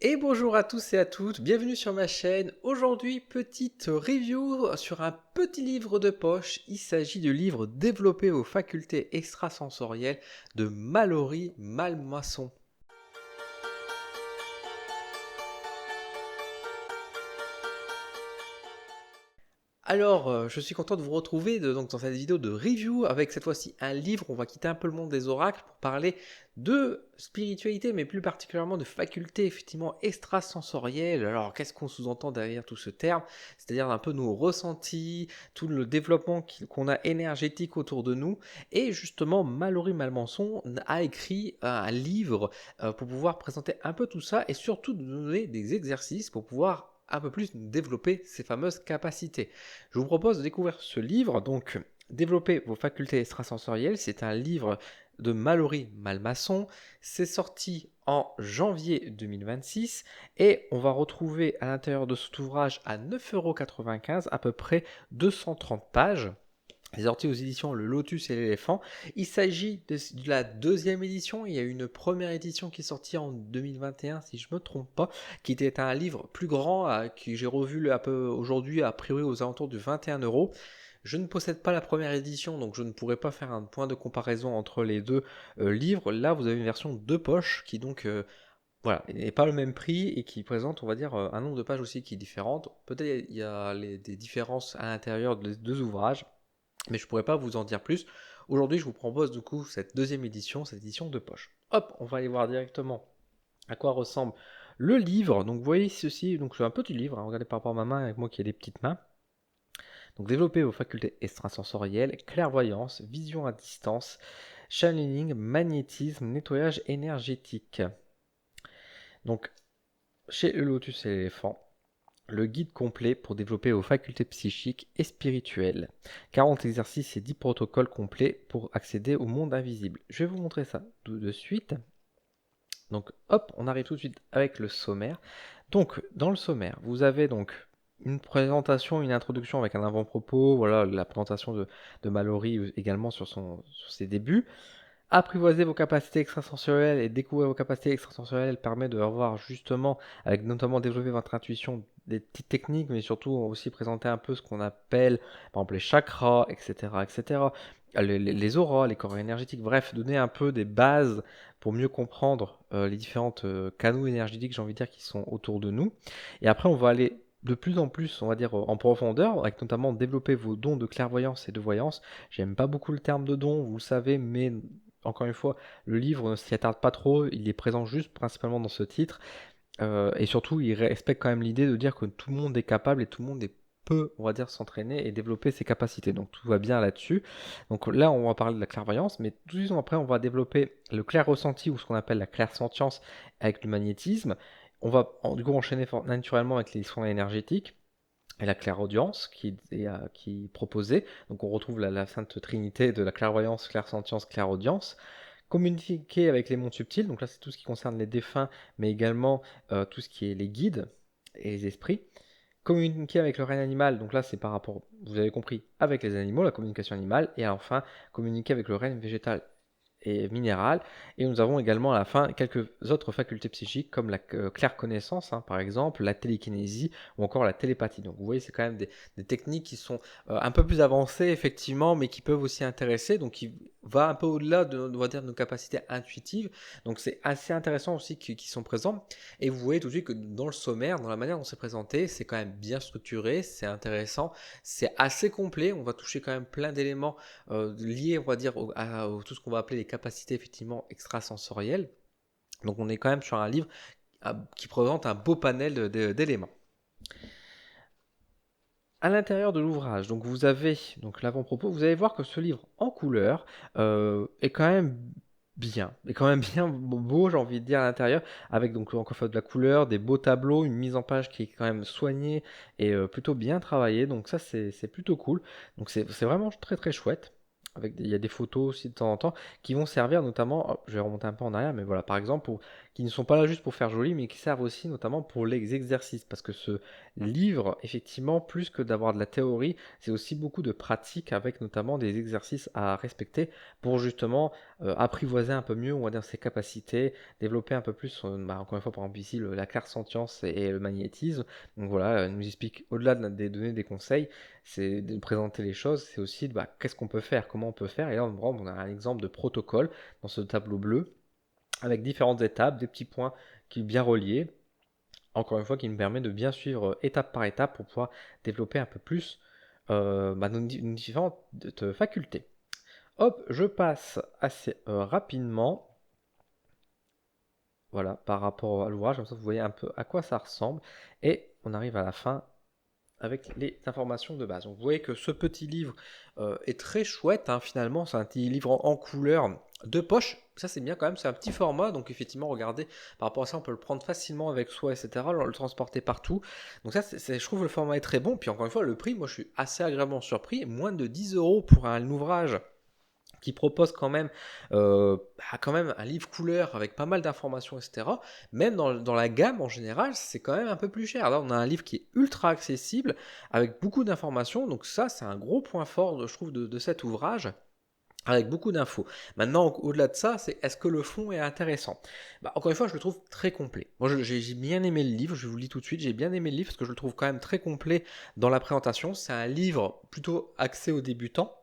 Et bonjour à tous et à toutes, bienvenue sur ma chaîne. Aujourd'hui, petite review sur un petit livre de poche. Il s'agit du livre Développer vos facultés extrasensorielles de Mallory Malmasson. Alors, je suis content de vous retrouver donc, dans cette vidéo de review avec cette fois-ci un livre. On va quitter un peu le monde des oracles pour parler de spiritualité, mais plus particulièrement de facultés effectivement extrasensorielles. Alors, qu'est-ce qu'on sous-entend derrière tout ce terme? C'est-à-dire un peu nos ressentis, tout le développement qu'on a énergétique autour de nous. Et justement, Mallory Malmanson a écrit un livre pour pouvoir présenter un peu tout ça et surtout de nous donner des exercices pour pouvoir un peu plus développer ces fameuses capacités. Je vous propose de découvrir ce livre, donc Développer vos facultés extrasensorielles. C'est un livre de Mallory Malmasson. C'est sorti en janvier 2026 et on va retrouver à l'intérieur de cet ouvrage à 9,95 € à peu près 230 pages. C'est sorti aux éditions Le Lotus et l'Éléphant. Il s'agit de la deuxième édition. Il y a eu une première édition qui est sortie en 2021, si je ne me trompe pas, qui était un livre plus grand, que j'ai revu un peu aujourd'hui, a priori aux alentours de 21 €. Je ne possède pas la première édition, donc je ne pourrais pas faire un point de comparaison entre les deux livres. Là, vous avez une version de poche qui donc voilà, n'est pas le même prix et qui présente, on va dire, un nombre de pages aussi qui est différent. Peut-être il y a des différences à l'intérieur des deux ouvrages, mais je ne pourrais pas vous en dire plus. Aujourd'hui, je vous propose du coup cette deuxième édition, cette édition de poche. Hop, on va aller voir directement à quoi ressemble le livre. Donc vous voyez ceci, donc c'est un petit livre, hein, regardez par rapport à ma main, avec moi qui ai des petites mains. Donc développer vos facultés extrasensorielles, clairvoyance, vision à distance, channeling, magnétisme, nettoyage énergétique. Donc chez le Lotus et l'éléphant, le guide complet pour développer vos facultés psychiques et spirituelles. 40 exercices et 10 protocoles complets pour accéder au monde invisible. Je vais vous montrer ça tout de suite. Donc hop, on arrive tout de suite avec le sommaire. Donc dans le sommaire, vous avez donc une présentation, une introduction avec un avant-propos, voilà la présentation de Mallory également sur ses débuts. Apprivoiser vos capacités extrasensorielles et découvrir vos capacités extrasensorielles permet de revoir justement, avec notamment développer votre intuition, des petites techniques, mais surtout aussi présenter un peu ce qu'on appelle, par exemple, les chakras, etc., etc., les auras, les corps énergétiques, bref, donner un peu des bases pour mieux comprendre les différentes canaux énergétiques, j'ai envie de dire, qui sont autour de nous. Et après, on va aller de plus en plus, on va dire, en profondeur, avec notamment développer vos dons de clairvoyance et de voyance. J'aime pas beaucoup le terme de don, vous le savez, mais encore une fois, le livre ne s'y attarde pas trop, il est présent juste principalement dans ce titre, et surtout il respecte quand même l'idée de dire que tout le monde est capable et tout le monde peut, on va dire, s'entraîner et développer ses capacités. Donc tout va bien là-dessus. Donc là, on va parler de la clairvoyance, mais tout de suite après, on va développer le clair ressenti ou ce qu'on appelle la clairsentience avec le magnétisme. On va du coup enchaîner naturellement avec les soins énergétiques et la clairaudience qui est proposée. Donc on retrouve la sainte trinité de la clairvoyance, clairsentience, clairaudience. Communiquer avec les mondes subtils, donc là c'est tout ce qui concerne les défunts, mais également tout ce qui est les guides et les esprits. Communiquer avec le règne animal, donc là c'est par rapport, vous avez compris, avec les animaux, la communication animale. Et enfin, communiquer avec le règne végétal et minérale. Et nous avons également à la fin quelques autres facultés psychiques comme la claire connaissance, hein, par exemple, la télékinésie ou encore la télépathie. Donc vous voyez, c'est quand même des techniques qui sont un peu plus avancées effectivement, mais qui peuvent aussi intéresser. Donc qui va un peu au-delà on va dire, de nos capacités intuitives. Donc c'est assez intéressant aussi qu'ils sont présents. Et vous voyez tout de suite que dans le sommaire, dans la manière dont c'est présenté, c'est quand même bien structuré, c'est intéressant, c'est assez complet. On va toucher quand même plein d'éléments liés, on va dire, à tout ce qu'on va appeler les capacités effectivement extrasensorielles. Donc on est quand même sur un livre qui présente un beau panel d'éléments. À l'intérieur de l'ouvrage, donc vous avez donc l'avant-propos, vous allez voir que ce livre en couleur est quand même bien beau, j'ai envie de dire à l'intérieur, avec donc encore une fois de la couleur, des beaux tableaux, une mise en page qui est quand même soignée et plutôt bien travaillée. Donc ça c'est plutôt cool. Donc c'est vraiment très très chouette. il y a des photos aussi de temps en temps qui vont servir notamment, je vais remonter un peu en arrière, mais voilà, par exemple, qui ne sont pas là juste pour faire joli, mais qui servent aussi notamment pour les exercices. Parce que ce livre, effectivement, plus que d'avoir de la théorie, c'est aussi beaucoup de pratiques avec notamment des exercices à respecter pour justement apprivoiser un peu mieux, on va dire, ses capacités, développer un peu plus, encore une fois, par exemple ici, la clairsentience et le magnétisme. Donc voilà, nous explique, au-delà des données, des conseils, c'est de présenter les choses, c'est aussi qu'est-ce qu'on peut faire, comment on peut faire. Et là, on a un exemple de protocole dans ce tableau bleu, avec différentes étapes, des petits points qui sont bien reliés. Encore une fois, qui me permet de bien suivre étape par étape pour pouvoir développer un peu plus nos différentes facultés. Hop, je passe assez rapidement. Voilà, par rapport à l'ouvrage, comme ça vous voyez un peu à quoi ça ressemble. Et on arrive à la fin avec les informations de base. Donc vous voyez que ce petit livre est très chouette, hein, finalement, c'est un petit livre en couleur de poche. Ça c'est bien quand même, c'est un petit format, donc effectivement, regardez, par rapport à ça, on peut le prendre facilement avec soi, etc., le transporter partout. Donc ça, je trouve le format est très bon. Puis encore une fois, le prix, moi je suis assez agréablement surpris, moins de 10 euros pour un ouvrage qui propose quand même un livre couleur avec pas mal d'informations, etc. Même dans la gamme en général, c'est quand même un peu plus cher. Là, on a un livre qui est ultra accessible avec beaucoup d'informations. Donc ça, c'est un gros point fort, je trouve, de cet ouvrage. Avec beaucoup d'infos. Maintenant, au-delà de ça, c'est est-ce que le fond est intéressant? Encore une fois, je le trouve très complet. Moi, j'ai bien aimé le livre, je vous le dis tout de suite, j'ai bien aimé le livre parce que je le trouve quand même très complet dans la présentation. C'est un livre plutôt axé aux débutants,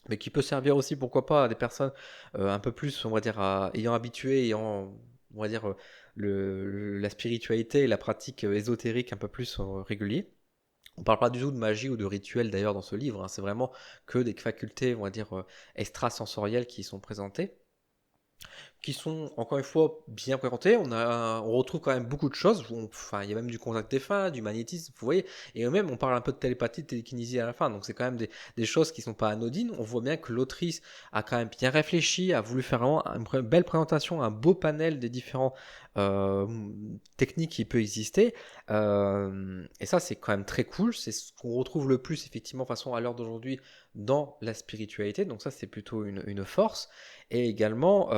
mais qui peut servir aussi, pourquoi pas, à des personnes un peu plus, on va dire, ayant habitué, ayant, on va dire, la spiritualité et la pratique ésotérique un peu plus régulier. On parle pas du tout de magie ou de rituel d'ailleurs dans ce livre, hein, c'est vraiment que des facultés, on va dire, extrasensorielles qui sont présentées, qui sont encore une fois bien présentés. On retrouve quand même beaucoup de choses. Enfin, il y a même du contact défunt, du magnétisme, vous voyez. Et même, on parle un peu de télépathie, de télékinésie à la fin. Donc, c'est quand même des choses qui sont pas anodines. On voit bien que l'autrice a quand même bien réfléchi, a voulu faire vraiment une belle présentation, un beau panel des différents euh, techniques qui peut exister. Et ça, c'est quand même très cool. C'est ce qu'on retrouve le plus, effectivement, de façon à l'heure d'aujourd'hui, dans la spiritualité. Donc, ça, c'est plutôt une force. Et également,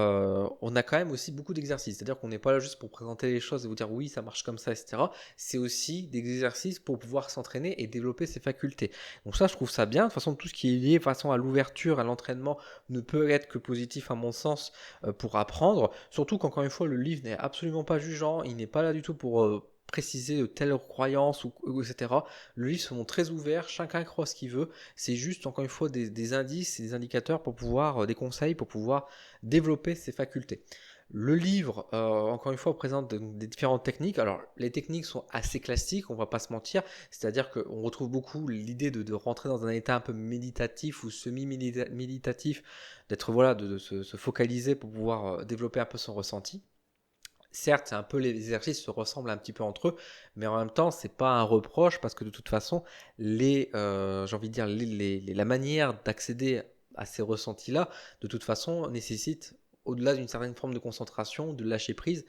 on a quand même aussi beaucoup d'exercices. C'est-à-dire qu'on n'est pas là juste pour présenter les choses et vous dire oui, ça marche comme ça, etc. C'est aussi des exercices pour pouvoir s'entraîner et développer ses facultés. Donc ça, je trouve ça bien. De toute façon, tout ce qui est lié de façon à l'ouverture, à l'entraînement, ne peut être que positif à mon sens pour apprendre. Surtout qu'encore une fois, le livre n'est absolument pas jugeant. Il n'est pas là du tout pour préciser de telles croyances ou etc. Le livre se montre très ouvert, chacun croit ce qu'il veut. C'est juste encore une fois des indices et des indicateurs pour pouvoir, des conseils pour pouvoir développer ses facultés. Le livre, encore une fois, présente des différentes techniques. Alors, les techniques sont assez classiques, on va pas se mentir. C'est-à-dire qu'on retrouve beaucoup l'idée de rentrer dans un état un peu méditatif ou semi-méditatif, d'être voilà, de se focaliser pour pouvoir développer un peu son ressenti. Certes, c'est un peu les exercices se ressemblent un petit peu entre eux, mais en même temps, c'est pas un reproche parce que de toute façon, j'ai envie de dire, la manière d'accéder à ces ressentis-là, de toute façon, nécessite au-delà d'une certaine forme de concentration, de lâcher prise,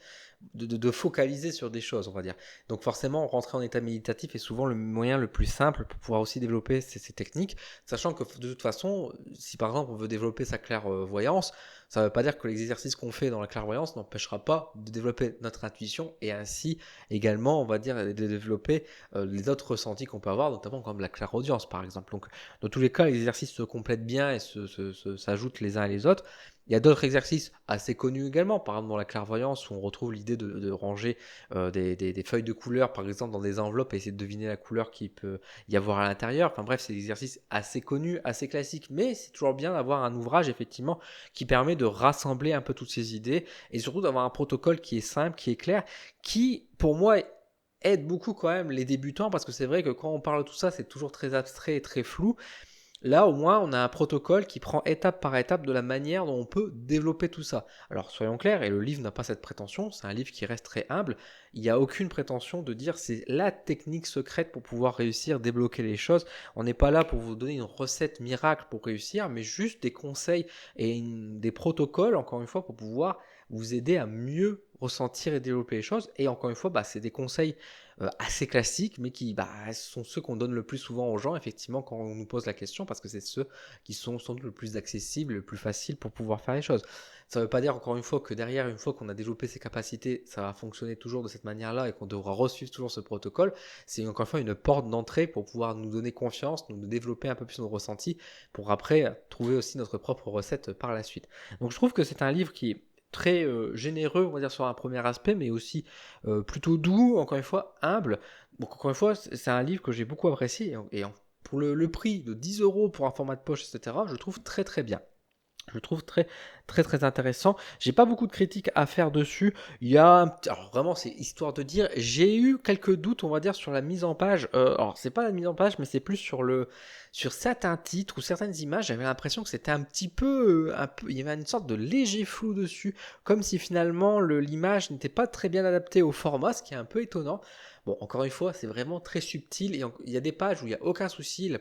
de focaliser sur des choses, on va dire. Donc forcément, rentrer en état méditatif est souvent le moyen le plus simple pour pouvoir aussi développer ces techniques, sachant que de toute façon, si par exemple on veut développer sa clairvoyance, ça ne veut pas dire que l'exercice qu'on fait dans la clairvoyance n'empêchera pas de développer notre intuition et ainsi également, on va dire, de développer les autres ressentis qu'on peut avoir, notamment comme la clairaudience par exemple. Donc, dans tous les cas, les exercices se complètent bien et s'ajoutent les uns à les autres. Il y a d'autres exercices assez connus également, par exemple dans la clairvoyance où on retrouve l'idée de ranger des feuilles de couleur par exemple dans des enveloppes et essayer de deviner la couleur qu'il peut y avoir à l'intérieur. Enfin bref, c'est des exercices assez connus, assez classiques, mais c'est toujours bien d'avoir un ouvrage effectivement qui permet de rassembler un peu toutes ces idées et surtout d'avoir un protocole qui est simple, qui est clair, qui pour moi aide beaucoup quand même les débutants parce que c'est vrai que quand on parle de tout ça, c'est toujours très abstrait et très flou. Là, au moins, on a un protocole qui prend étape par étape de la manière dont on peut développer tout ça. Alors, soyons clairs, et le livre n'a pas cette prétention, c'est un livre qui reste très humble. Il n'y a aucune prétention de dire c'est la technique secrète pour pouvoir réussir, débloquer les choses. On n'est pas là pour vous donner une recette miracle pour réussir, mais juste des conseils et des protocoles, encore une fois, pour pouvoir vous aider à mieux ressentir et développer les choses. Et encore une fois, c'est des conseils assez classiques, mais qui sont ceux qu'on donne le plus souvent aux gens, effectivement, quand on nous pose la question, parce que c'est ceux qui sont sans doute le plus accessibles, le plus facile pour pouvoir faire les choses. Ça ne veut pas dire, encore une fois, que derrière, une fois qu'on a développé ces capacités, ça va fonctionner toujours de cette manière-là et qu'on devra resuivre toujours ce protocole. C'est encore une fois une porte d'entrée pour pouvoir nous donner confiance, nous développer un peu plus nos ressentis, pour après trouver aussi notre propre recette par la suite. Donc je trouve que c'est un livre qui est très généreux, on va dire, sur un premier aspect, mais aussi plutôt doux, encore une fois, humble. Donc encore une fois, c'est un livre que j'ai beaucoup apprécié, et pour le prix de 10 € pour un format de poche, etc., je trouve très très bien. Je le trouve très très très intéressant. J'ai pas beaucoup de critiques à faire dessus. Il y a alors vraiment, c'est histoire de dire, j'ai eu quelques doutes, on va dire, sur la mise en page. Alors c'est pas la mise en page, mais c'est plus sur certains titres ou certaines images. J'avais l'impression que c'était un petit peu, il y avait une sorte de léger flou dessus, comme si finalement l'image n'était pas très bien adaptée au format, ce qui est un peu étonnant. Bon, encore une fois, c'est vraiment très subtil, et il y a des pages où il n'y a aucun souci,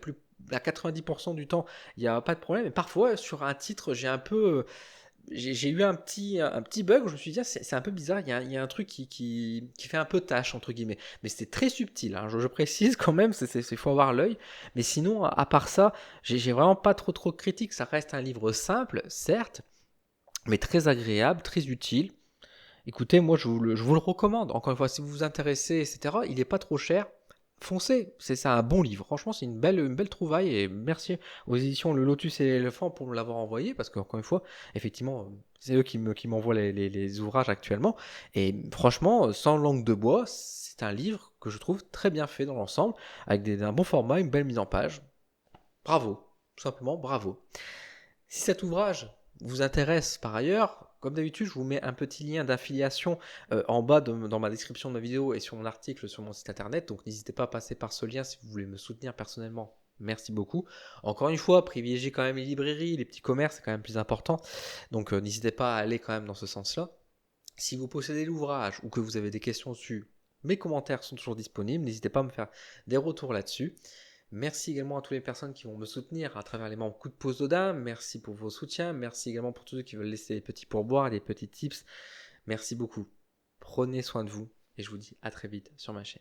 à 90% du temps, il n'y a pas de problème. Et parfois, sur un titre, j'ai eu un petit bug où je me suis dit, c'est un peu bizarre, il y a un truc qui fait un peu tâche, entre guillemets. Mais c'était très subtil, hein, je précise quand même, il faut avoir l'œil. Mais sinon, à part ça, j'ai vraiment pas trop de critiques. Ça reste un livre simple, certes, mais très agréable, très utile. Écoutez, moi je vous le recommande. Encore une fois, si vous vous intéressez, etc., il n'est pas trop cher. Foncez, c'est un bon livre. Franchement, c'est une belle trouvaille, et merci aux éditions Le Lotus et l'Éléphant pour me l'avoir envoyé, parce qu'encore une fois, effectivement, c'est eux qui m'envoient les ouvrages actuellement. Et franchement, sans langue de bois, c'est un livre que je trouve très bien fait dans l'ensemble, avec un bon format, une belle mise en page. Bravo, tout simplement bravo. Si cet ouvrage vous intéresse par ailleurs, comme d'habitude, je vous mets un petit lien d'affiliation en bas dans ma description de ma vidéo et sur mon article sur mon site internet. Donc n'hésitez pas à passer par ce lien si vous voulez me soutenir personnellement. Merci beaucoup. Encore une fois, privilégiez quand même les librairies, les petits commerces, c'est quand même plus important. Donc n'hésitez pas à aller quand même dans ce sens-là. Si vous possédez l'ouvrage ou que vous avez des questions dessus, mes commentaires sont toujours disponibles. N'hésitez pas à me faire des retours là-dessus. Merci également à toutes les personnes qui vont me soutenir à travers les membres Coup de pouce d'Oda. Merci pour vos soutiens. Merci également pour tous ceux qui veulent laisser des petits pourboires et des petits tips. Merci beaucoup. Prenez soin de vous et je vous dis à très vite sur ma chaîne.